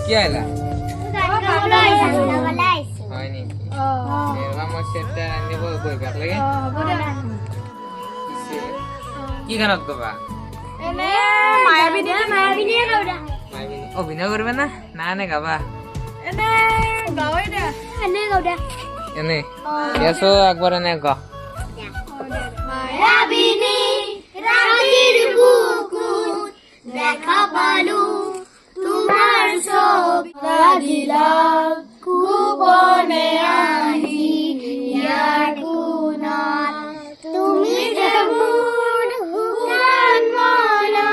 কি আইলা হয় নেকি মই চেটা আনিব গৈ বেক লাগে কি গানত গাবা অভিনয় করবে না না নে গাবা এনে এসো একবার এনে গা দেখা পালু তোমার ছবি দিলাম গোপনে আহি ইয়ার কোণত তুমি যেমন হুকান মনা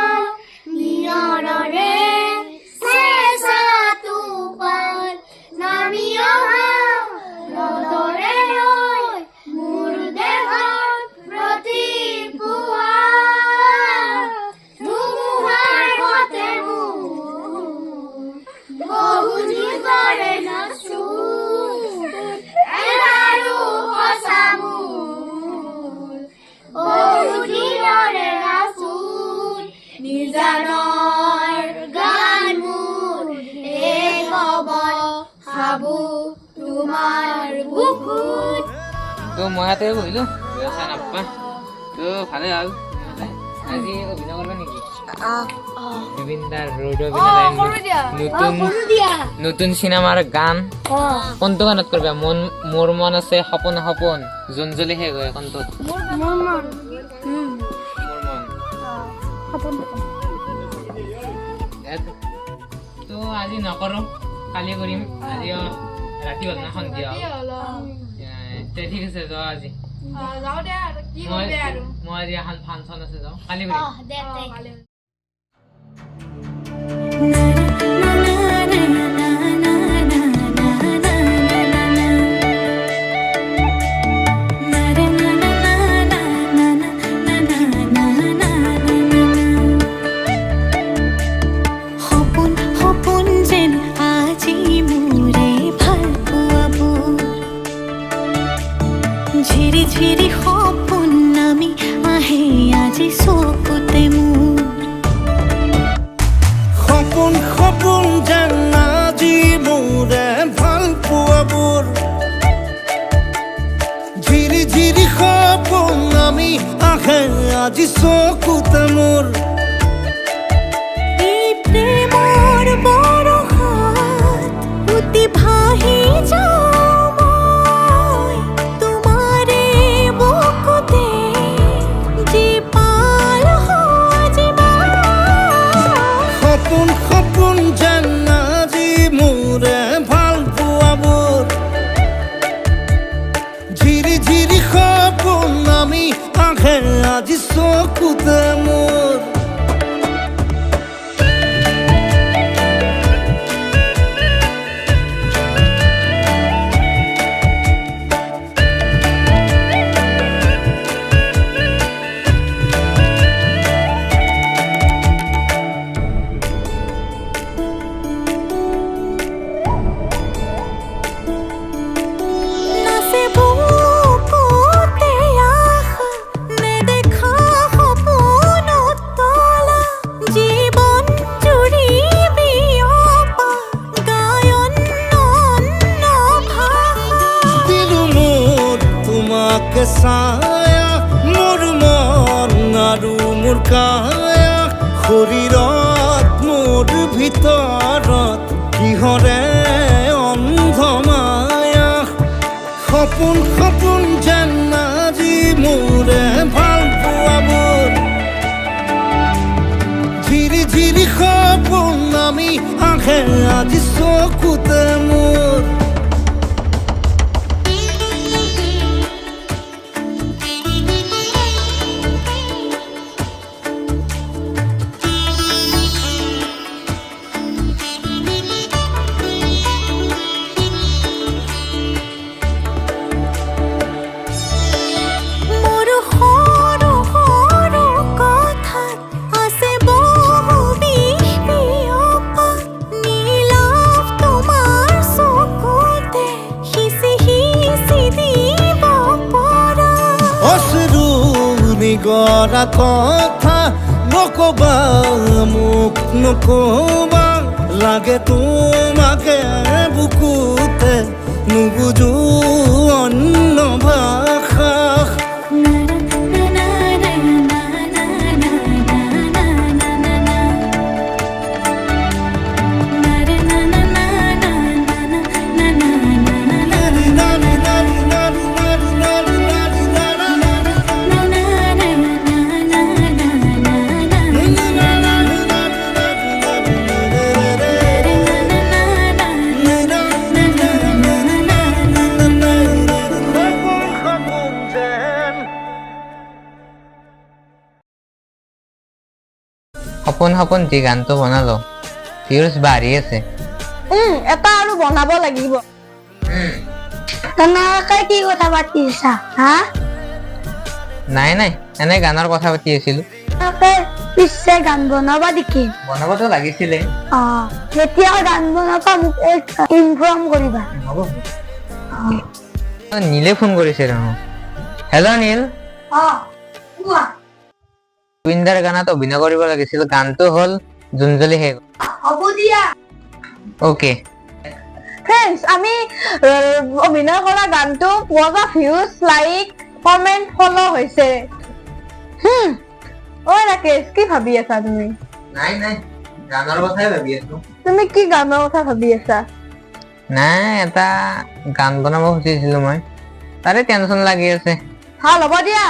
নিয়ৰৰে চেঁচা টোপাল নামি অহা ৰ'দৰে হৈ মোৰ দেহত প্ৰতিপুৱা ধুমুহাৰ সতে বহু জীৱৰে নাচো এৰাৰো সঁচা মোৰ বহু দিনৰে নাচো নিজানৰ গান মোৰ এই কব খাবো তোমাৰ বুকুত তো মই হাতে বহিলো ব্যৱসায় নাপা তো ভালে হ'ল আজি অভিনয় করবে নাকি বিবিন্দার রোড নতুন সিনেমার গান কোনটো গানত করবে মন মোর মন আছে সপন সপন জঞ্জলি হে গয় কোনটো মোর মন তো আজি নকৰো কালি কৰিম আজি ৰাতি হ'ল না সন্ধিয়া তে ঠিক আছে যাও আজি যাও দে আৰু কি কৰিবি আৰু মই আজি এখন ফাংচন আছে যাও কালি কৰিম ঝিৰি ঝিৰি সপোন নামি আহে আজি চকুতে মোৰ সপোন সপোন যেন আজি মোৰে ভাল পোৱাবোৰ ঝিৰি ঝিৰি সপোন নামি আহে আজি চকুতে মোৰ এই প্ৰেমৰ বৰষাত উটি ভাহি যাওঁ আজি চকুতে মোৰ ছায়া মোৰ মন আৰু মোৰ কায়া শৰীৰত মোৰ ভিতৰত কিহৰে অন্ধ মায়া সপোন সপোন যেন আজি মোৰে ভাল পোৱাবোৰ ঝিৰি ঝিৰি সপোন নামি আহে আজি চকুতে মোৰ কৰা কথা নকবা মোক নকবা লাগে তোমাকে বুকুতে নুবুজো অন্য ভাষা সপোন সপোন যি গানটো বনালো ভিউজ বাঢ়ি আছে এটা আৰু বনাব লাগিব তেনেকৈ কি কথা পাতিছা হা নাই নাই এনে গানৰ কথা পাতি আছিলো পিছে গান বনাবা নেকি বনাবতো লাগিছিলে যেতিয়া গান বনাবা মোক ইনফৰ্ম কৰিবা হ'ব নীলে ফোন কৰিছে হেল্ল' নীল জুবিনদাৰ গানত অভিনয় কৰিব লাগিছিল গানটো হ'ল জুনজলি হে হ'ব দিয়া ওকে ফ্ৰেণ্ডছ আমি অভিনয় কৰা গানটো পুৱা ভিউজ লাইক কমেন্ট ফলো হৈছে ঐ ৰাকেশ কি ভাবি আছা তুমি নাই নাই গানৰ কথাই ভাবি আছো তুমি কি গানৰ কথা ভাবি আছা নাই এটা গান বনাব খুজিছিলো মই তাৰে টেনচন লাগি আছে ভাল হ'ব দিয়া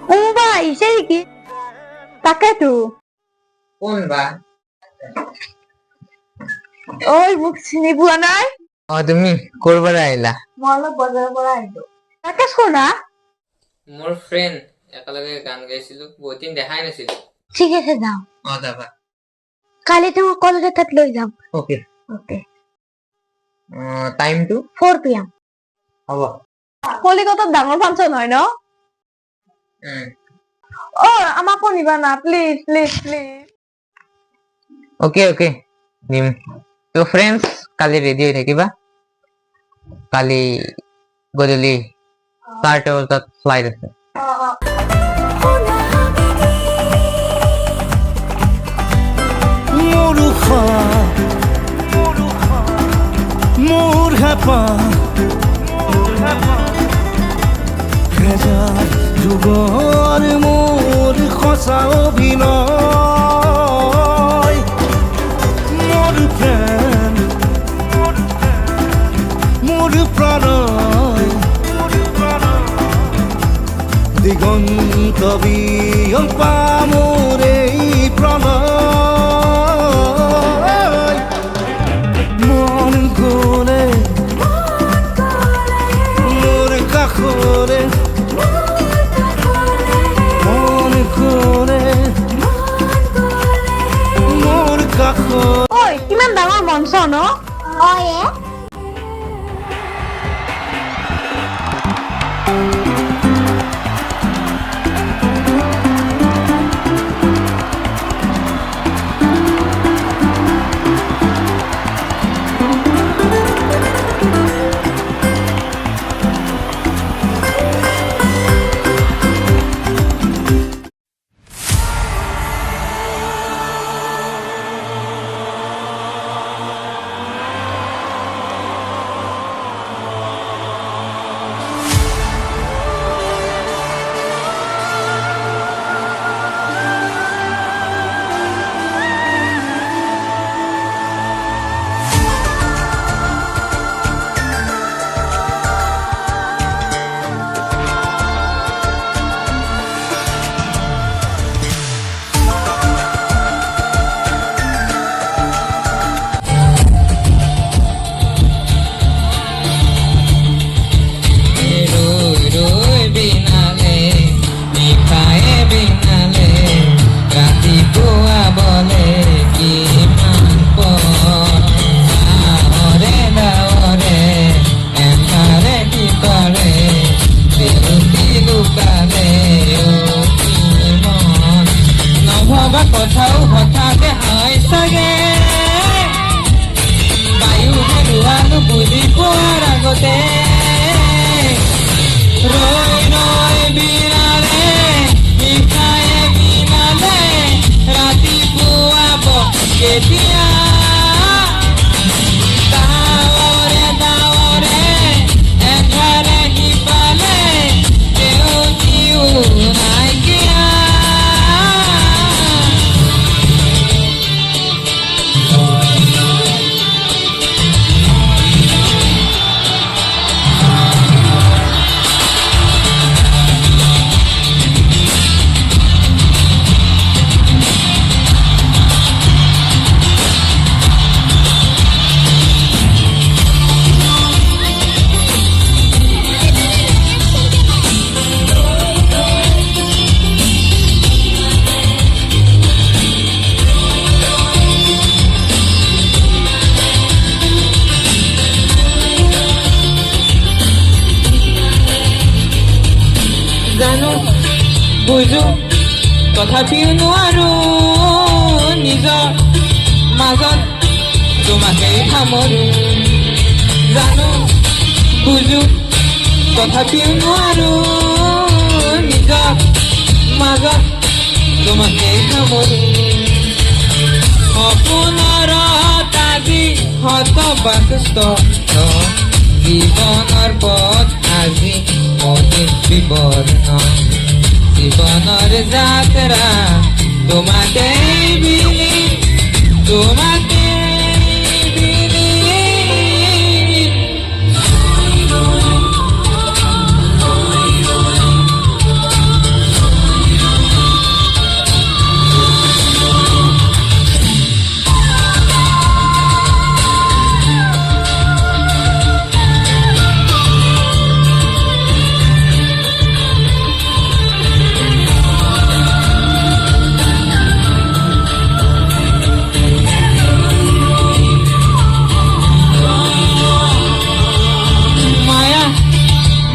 কোনোবা আহিছে নেকি তাকেতো কোন বা ঐ মোক চিনি পোৱা নাই তুমি ক'ৰ পৰা আহিলা মই অলপ বজাৰৰ পৰা আহিলো ৰাকেশ কোনা মোৰ ফ্ৰেণ্ড একেলগে গান গাইছিলো বহুত দিন দেখাই নাছিলো ঠিক আছে যাওঁ যাবা কালি তোমাক কলকাতাত লৈ যাম ওকে ওকে টাইমটো 4 PM হ'ব কলিকতাত ডাঙৰ ফাংচন হয় ন আমাকো নিবা না please please please okay okay নিম তো ফ্ৰেণ্ডছ কালি ৰেডি হৈ থাকিবা কালি গধূলি 4টা বজাত ফ্লাইট আছে মোৰ হেঁপাহ যুগৰ মোৰ সঁচা অভিনয় মোৰ প্ৰেম মোৰ প্ৰণয় দিগন্ত বিয়পা মোৰ এই প্ৰণয় মন গ'লে মোৰ কাষৰে ঐ কিমান ডাঙৰ মঞ্চ ন নাইকিয়া দাৱৰে এঠাৰে সিফালে দেউতিও নাইকিয়া জানো বুজো তথাপিও নোৱাৰো নিজৰ মাজত তোমাকেই সামৰো জানো বুজো তথাপিও নোৱাৰো নিজৰ মাজত তোমাকেই সামৰো সপোনৰ আজি হতবাকষ্ট জীৱনৰ পথ আজি অনেক বিবৰ্ণ জীবনেৰ যাত্ৰা তোমাকে বিলি তোমাকে বিলি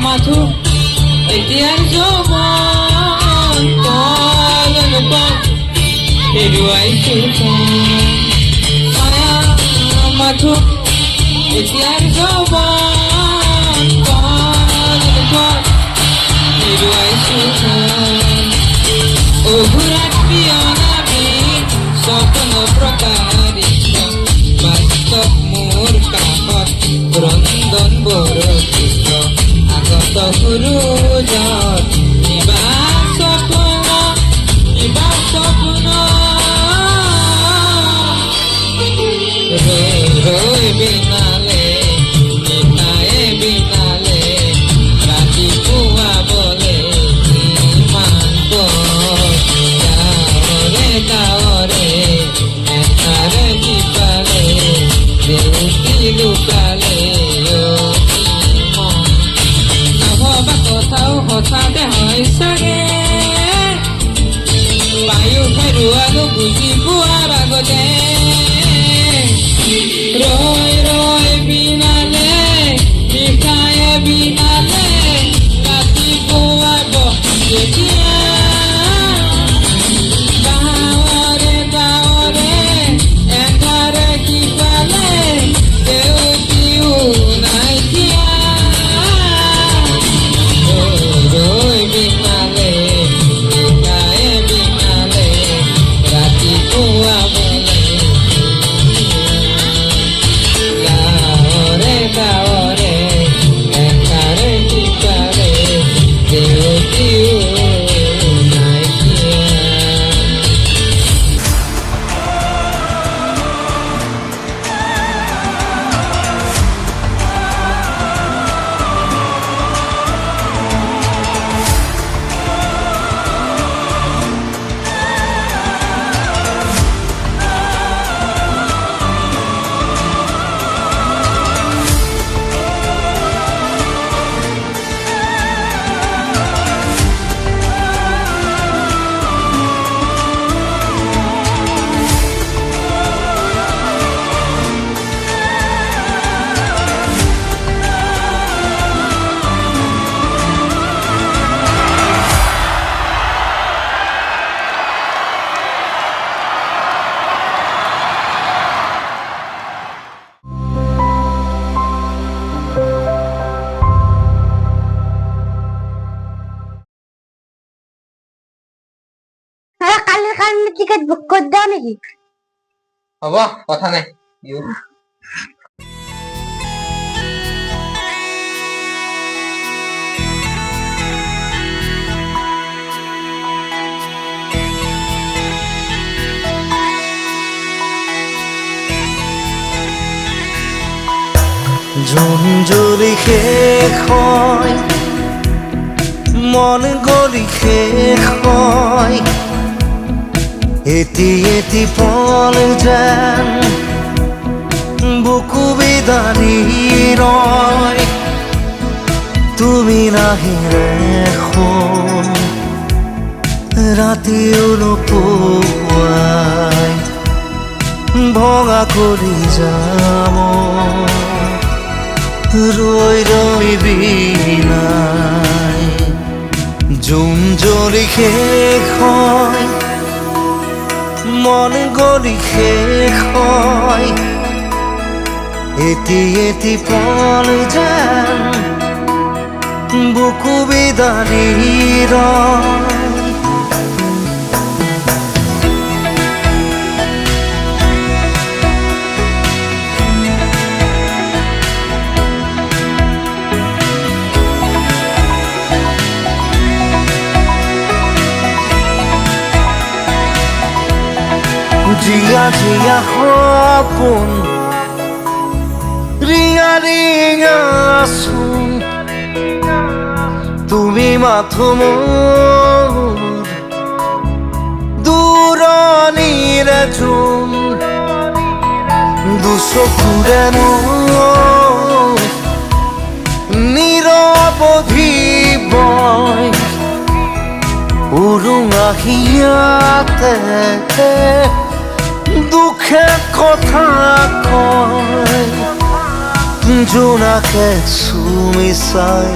মাথো এতিয়াৰ যৌৱন তলন হেৰুৱাইছো মায়া মাথো এতিয়াৰ যৌৱন তলন হেৰুৱাইছো অঘোৰাত পিয়নাবি স্বপ্ন প্ৰকাৰিত বাস্তৱ মোৰ কাষত ৰন্ধন বৰচিত আগত সুৰুজত কিবা সপোন ৰৈ ৰৈ বিনালে নিশায়ে বিনালে ৰাতিপুৱাবলে কিমান গাঁৱৰে গাঁৱৰে এঠাৰে সিফালে দেউতি লুকালে নভবা কথাও হঠাতে হয় চাগে বায়ু হেৰুৱালো বুজি পোৱাৰ আগতে ৰৈ ৰৈ বিনালে নিশায়ে বিনালে ৰাতিপুৱাব যেতিয়া গাঁৱৰে গাঁৱৰে এঠাৰে সিফালে দেউতিও নাইকিয়া ৰৈ বিনালে নিশায়ে বিনালে ৰাতিপুৱাবলে গাঁৱৰে গাঁৱৰে এঠাৰে সিফালে দেউতিও নাইকিয়া কালিৰ কাৰণে টিকেট বুক কৰি দিওঁ নেকি? হ'ব কথা নাই জোন জ্বলি শেষ হয় মন গলি শেষ হয় এটি এটি পল যেন বুকু বিদাৰি ৰয় তুমি নাহিলে এখন ৰাতিও নোপোৱাই ভঙা কৰি যাম ৰৈ ৰৈ বিনাই জোন জ্বলি শেষ হয় মন গলি শেষ হয় এটি এটি পল যেন বুকু বিদাৰি ৰয় জিয়া জিয়া সপোন ৰিঙা ৰিঙা চোন তুমি মাথো মোৰ দূৰণিৰে জোন দুচকুৰে মোৰ নিৰৱধি বয় উৰুঙা হিয়াতে দুখে কথা কয় জোনাকে চুমি চাই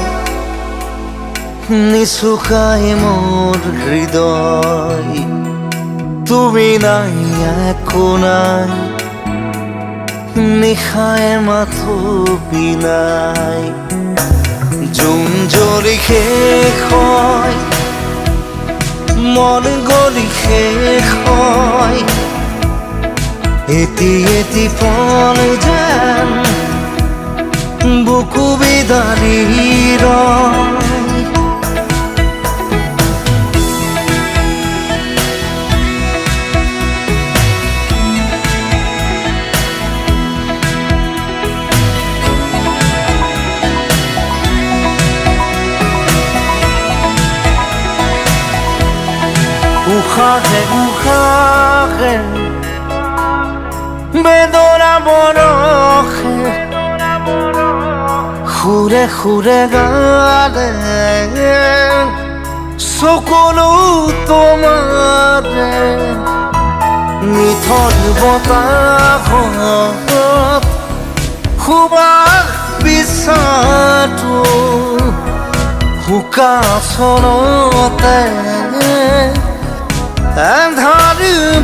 নিচুকাই মোৰ হৃদয় তুমি নাই একো নাই নিশাই মাথো বিনাই জোন জ্বলি শেষ হয় মন গলি শেষ হয় এটি এটি পল যেন বুকু বিদাৰি ৰয় উশাহে উশাহে বেদনা বৰষে সুৰে সুৰে গালে চকুলো তোমাৰে নিথৰ বতাহত সুবাস বিচাৰটো শুকাচনতে এন্ধাৰ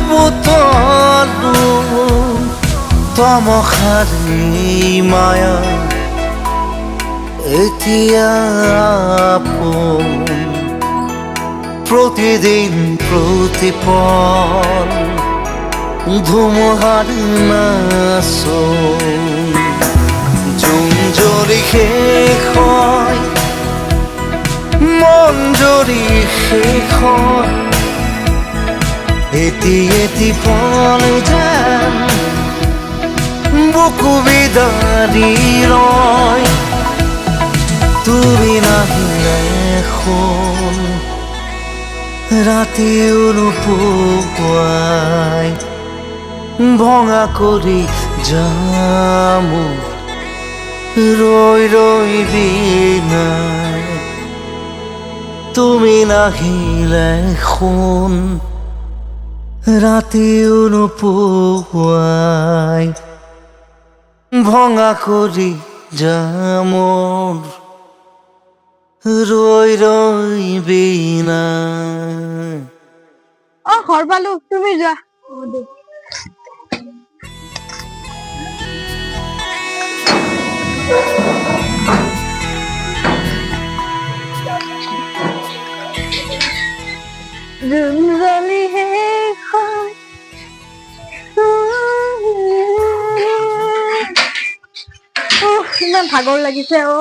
বুটলো তমসাৰী মায়া এতিয়া আপোন প্ৰতিদিন প্ৰতিপল ধুমুহাৰ নাচোন জোন জ্বলি শেষ হয় মন জ্বলি শেষ হয় এটি এটি পল যেন বুকু বিদাৰি ৰয় তুমি নাহিলে এখন ৰাতিও নোপোৱাই ভঙা কৰি যাম ৰৈ ৰৈ বিনাই তুমি নাহিলে এখন ৰাতিও নোপোৱাই ভঙা কৰি যাম ৰৈ ৰৈ বিনাই অ ঘৰ পালো তুমি যোৱা জোন জ্বলি শেষ হয় ইমান ভাগৰ লাগিছে অ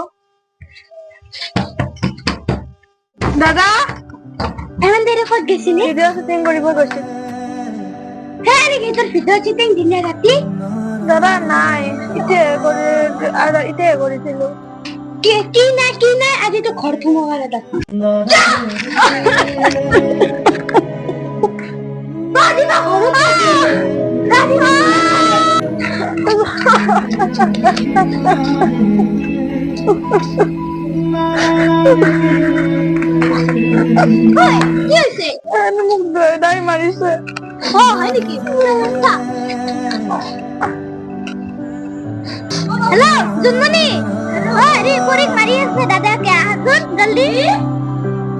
দাদা ইমান দেৰি ক'ত গৈছিলি? ভিডিঅ' শ্বুটিং কৰিব গৈছিল সেই নেকি তোৰ ভিডিঅ' শ্বুটিং দিনে ৰাতি? দাদা নাই ইতিয়াই কৰিছিলো কি নাই আজি তো ঘৰ সোমাব দাদা। কি হৈছে? মোক দাই মাৰিছে হয় নেকি? হেল্ল' জুনমণি হেৰি পৰীক মাৰি আছে দাদাকে আহাচোন জলদি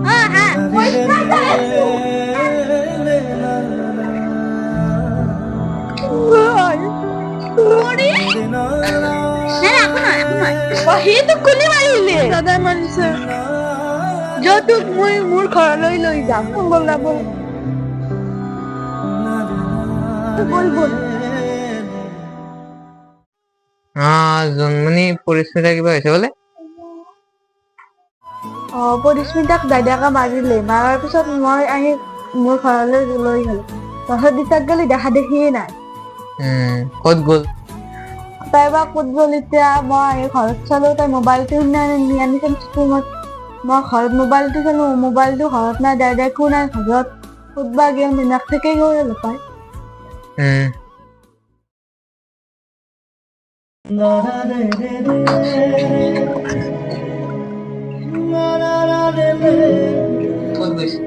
হা সেইটো কোনে মাৰিলে দাদাই মাৰিছে যৌতুক মই মোৰ ঘৰলৈ লৈ যাম ব'লা ব'ল জন্মনি পৰিস্মিতা কিবা হৈছে বোলে পৰিস্মিতাক দাদাকে মাৰিলে মাৰাৰ পিছত মই আহি মোৰ ঘৰলৈ লৈ গলো তাৰপিছত দিতাক গলি দেখা দেখিয়ে নাই ক'ত গ'ল তাই বা ক'ত গ'ল এতিয়া মই আহি ঘৰত চালো তাই মোবাইলটো আনিছে ৰুমত মই ঘৰত মোবাইলটো চালো মোবাইলটো ঘৰত নাই দাদাকো নাই ঘৰত ক'তবা গেল মিনাক থেকে গ'ল পাই ক'ত গৈছে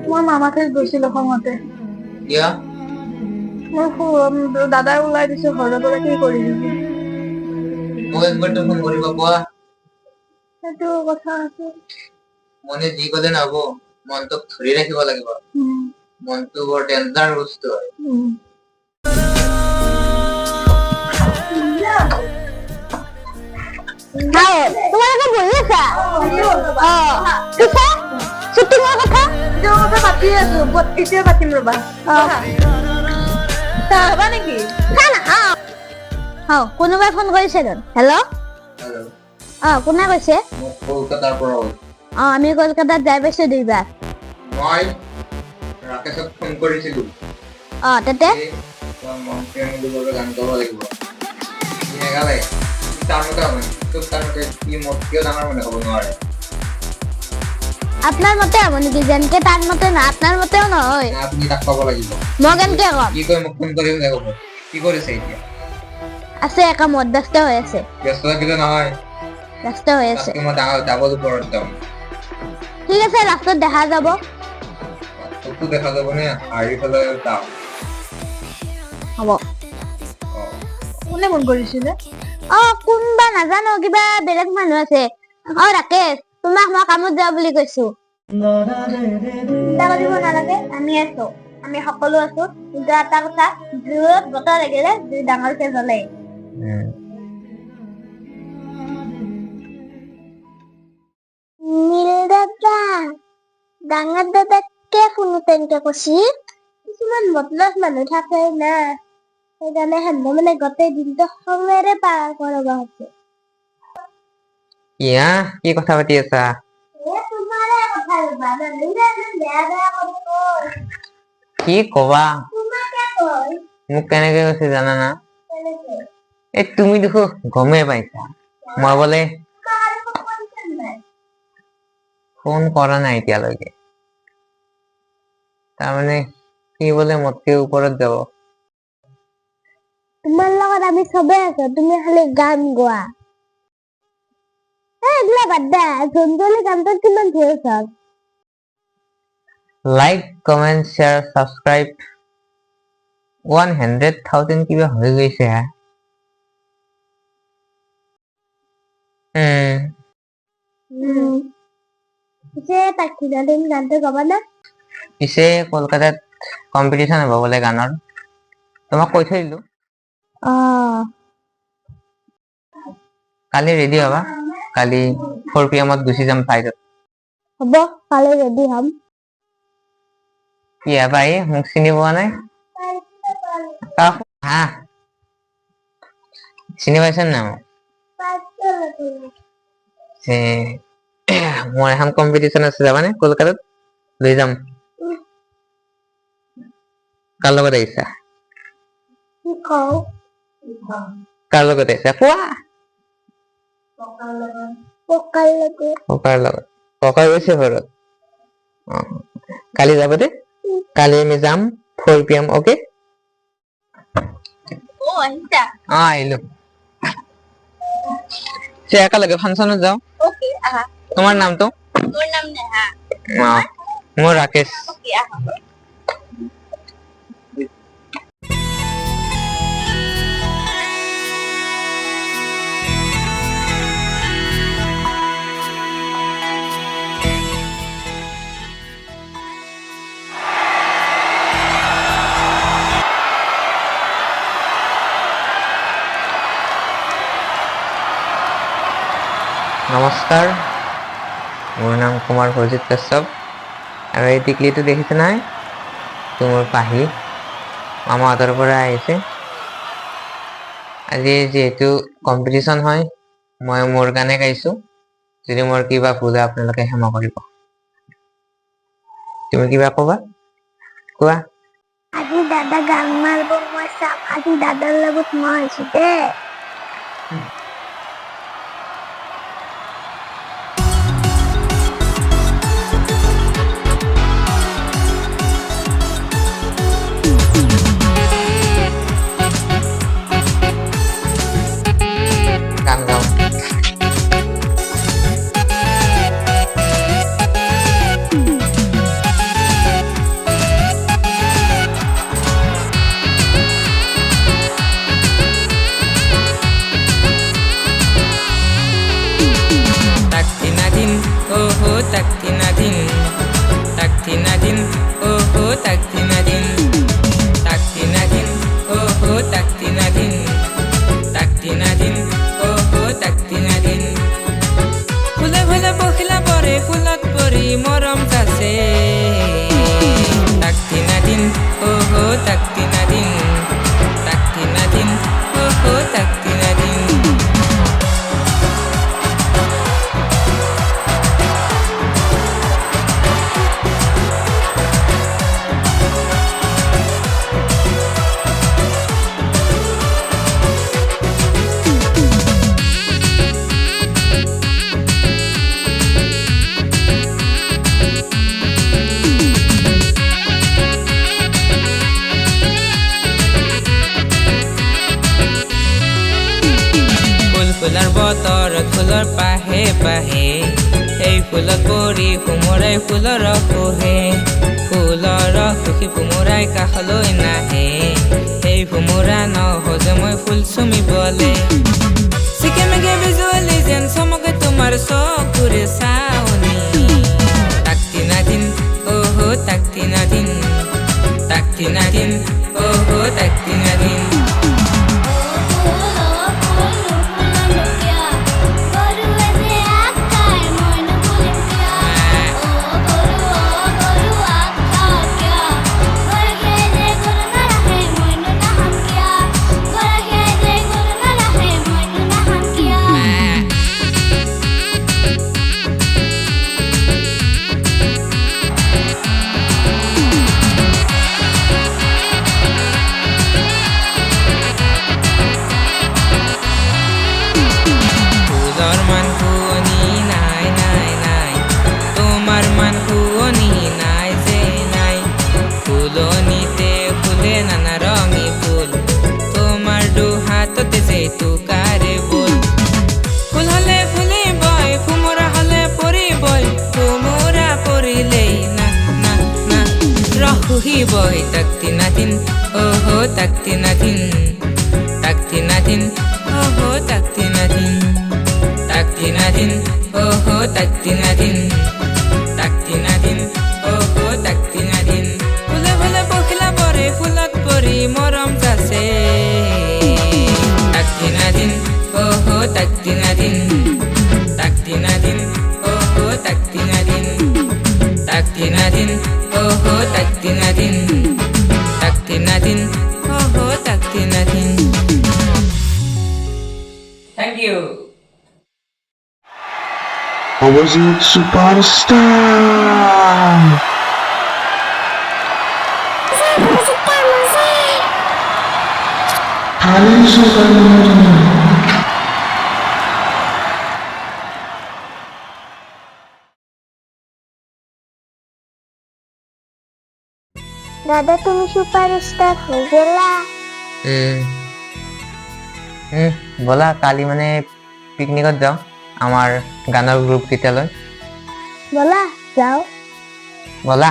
মই মামাকে গৈছিলো খঙতে কিয় মোৰ দাদাই ওলাই দিছে ঘৰৰ পৰা কি কৰি মোক একবাৰতো ফোন কৰিব কোৱা সেইটো কথা আছে মনে যি ক'লে নহ'ব মনটোক ধৰি ৰাখিব লাগিব মনটো বৰ ডেঞ্জাৰ বস্তু হয় তোমালোকে বহি আছা পিছে শ্বুটিঙৰ কথা পাতি আছো এতিয়া পাতিম ৰবা চাহ খাবা নেকি কোনোবাই ফোন কৰিছে হেল্ল' কোনে কৈছে মোক কলকাতাৰ পৰা আমি কলকাতাত যাই পাইছো দুইবাৰ মই ৰাকেশক ফোন কৰিছিলো তাতে গান গাব লাগিব গালে তাৰ মতে হ'ব তোক তাৰ মতে কি মোক কিয় ডাঙৰ মানে হ'ব নোৱাৰে আপনার মতে হ'ব নেকি যেনকে তার মতে না আপনার মতেও নহয় আপুনি তাক ক'ব লাগিব মই কেনকে কম কি কয় মোক ফোন কৰিম দে ক'ব কি কৰিছে এতিয়া আছে কামত ব্যস্ত হৈ আছে ব্যস্ত থাকিলে নহয় ব্যস্ত হৈ আছে মই ডাবল ওপৰত যাম ঠিক আছে ৰাস্তাত দেখা যাব তোকতো দেখা যাব নে হাৰি পেলাই যাম হ'ব কোনে ফোন কৰিছিলে কোনবা নাজানো কিবা বেলেগ মানুহ আছে ৰাকেশ তোমাক মই কামত যাওঁ বুলি কৈছো চিন্তা কৰিব নালাগে আমি আছো আমি সকলো আছো কিন্তু এটা কথা জোৰত বতাহ লাগিলে জুই ডাঙৰকে জ্বলে নীল দাদা ডাঙৰ দাদাকে ফোনো তেনেকে কৈছি কিছুমান মতলব মানুহ থাকে না সেইকাৰণে সিহঁতে মানে গোটেই দিনটো খঙেৰে পাৰ কৰিব হৈছে কি কথা পাতি আছা কি কবা মোক কেনেকে কৈছে জানা না তুমি দেখো গমে পাইছা মই বোলে ফোন কৰা নাই এতিয়ালৈকে তাৰমানে সি বোলে মোতকে ওপৰত যাব তোমাৰ লগত আমি চবে আছো তুমি খালি গান গোৱা এইগিলা বাদ দে জঞ্জলি গানটোত কিমান ভিউজ হ'ল লাইক কমেন্ট শ্বেয়াৰ সাবস্ক্ৰাইব 100,000 কিবা হৈ গৈছে পিছে তাক দিন গানটো গাবা না পিছে কলকাতাত কম্পিটিশন হ'ব বোলে গানৰ তোমাক কৈ থৈ দিলো কালি ৰেডি হবা কালি 4 PM গুচি যাম ফ্লাইটত হ'ব কালি ৰেডি হ'ম কি ভাই মোক চিনি পোৱা নাই চিনি পাইছা না মোৰ এখন কম্পিটিশ্যন আছে, যাবানে? কলকাতাত লৈ যাম। কাৰ লগত আহিছা? কাৰ লগত আহিছা? কোৱা। ককাৰ লগত। ককা গৈছে ঘৰত? কালি যাব দে। কালি আমি যাম 4 PM, অকে? আহিলো। একেলগে ফাংচনত যাওঁ। তোমাৰ নামটো? মোৰ ৰাকেশ। নমস্কাৰ, মোৰ নাম কুমাৰ ভজিত কাশ্যপ আৰু এই টিকলিটো দেখিছে নাই? এইটো মোৰ পাহি, মামাহঁতৰ পৰা আহিছে। আজি যিহেতু কম্পিটিশ্যন হয়, মই মোৰ গানে গাইছোঁ। যদি মোৰ কিবা ভুল হয় আপোনালোকে ক্ষমা কৰিব। তুমি কিবা ক'বা? কোৱা। আজি দাদা গান মাৰিব, মই চাম। আজি দাদাৰ লগত মই আছো দেই। গান গাওঁ। ফুলে ফুলে পখিলা পৰে, ফুলত পৰি মৰম যাচে। তাকতি নাদিন, তাকতি নাদিন, তাকতি নাদিন, তাকতি নাদিন। ফুলাৰ বতৰত ফুলৰ পাহে পাহে, সেই ফুলত পৰি কোমোৰাই ফুলৰ ৰস বহে। ফুলৰ ৰস সুখী কোমোৰাই কাষলৈ নাহে, সেই কোমোৰা নহজে মই ফুল চুমিবলে। চিকে মেগে বিজুৱালি যেন চমকে তোমাৰ চকুৰে চাৱনি। তাকতি নাদিন, তাকতি নাদিন, তাকতি নাদিন, তাকতি নাদিন। Boy, takti natin, takti natin, takti natin, takti natin, takti natin, takti natin, takti natin, takti natin. Fule fule pokila pore, fulat pori morom jase. Takti natin, takti natin, takti natin, takti natin, takti natin. Takti natin, takti natin, takti natin. Thank you. Abhijit superstar. হারিয়ে super. দাদা তুমি superstar হয়ে গেলা। বলা কালি মানে পিকনিকত যাওঁ আমাৰ গানৰ গ্ৰুপ কেইটালৈ। বলা যাও। বলা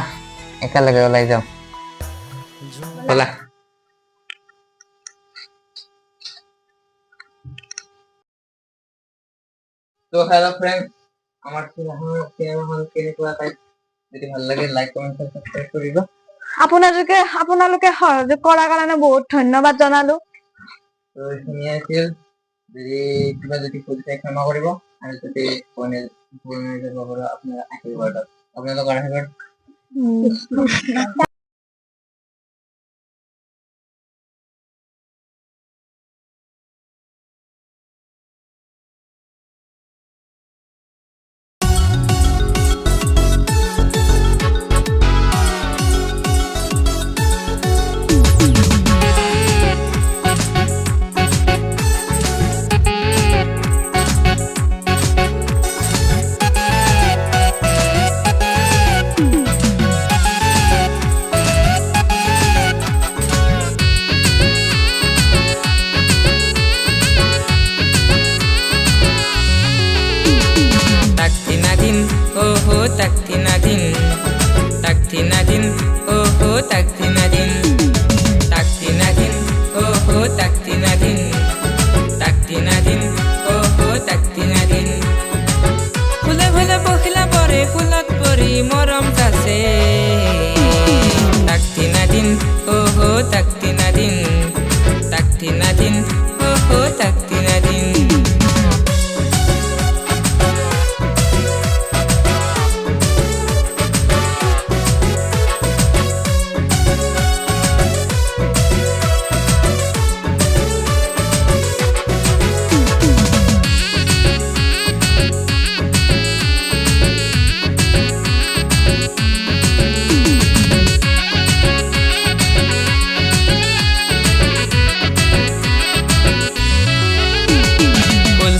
একেলগে ওলাই যাওঁ। বলা। তো হেল্ল' ফ্ৰেণ্ড, আমাৰ চিনেমাখন কেনেকুৱা টাইপ, যদি ভাল লাগে লাইক কমেণ্ট সাবস্ক্ৰাইব কৰিব। আপোনালোকে সহযোগ কৰাৰ কাৰণে বহুত ধন্যবাদ জনালো। তো এইখিনিয়ে আছিল, যদি কিবা যদি ভুল থাকে ক্ষমা কৰিব, আৰু যদি ভুল যাব পাৰো আপোনাৰ আশীৰ্বাদত, আপোনালোকৰ আশীৰ্বাদ। Takti nadin, oh takti nadin, takti nadin, oh takti nadin, takti nadin, oh takti nadin. Phule phule pokhila pore phulat pori morom jase. Takti nadin, oh takti nadin, takti nadin, oh takti nadin.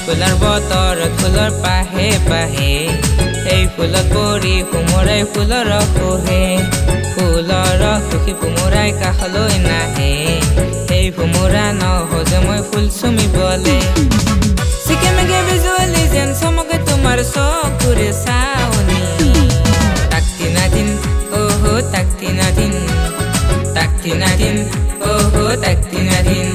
ফুলৰ বতৰ ফুলৰ পাহে পাহে, এই ফুলত পৰি কোমৰাই ফুলৰ ৰসহে, ফুলৰ ৰস সুখী কোমৰাই কাষলৈ নাহে, এই কোমৰা নহজে মই ফুল চুমিবলে, চিকে মেগে বিজুৱালি যেন চমকে তোমাৰ চকুৰে চাৱনি। তাকতি নাদিন, অহ তাকতি নাদিন, তাকতি নাদিন, অহ তাকতি নাদিন।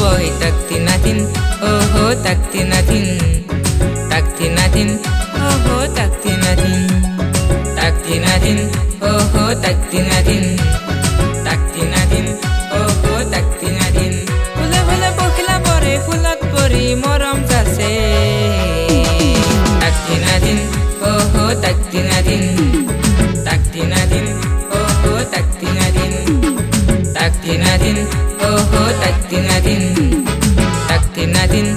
Boy takti nadin, oh takti nadin, takti nadin, oh takti nadin, takti nadin, oh takti nadin, takti nadin, oh takti nadin. Phule phule pokhila pore phulat pori morom jase. Takti nadin, oh takti nadin, takti nadin, oh takti nadin, takti nadin, oh takti nadin, takti nadin.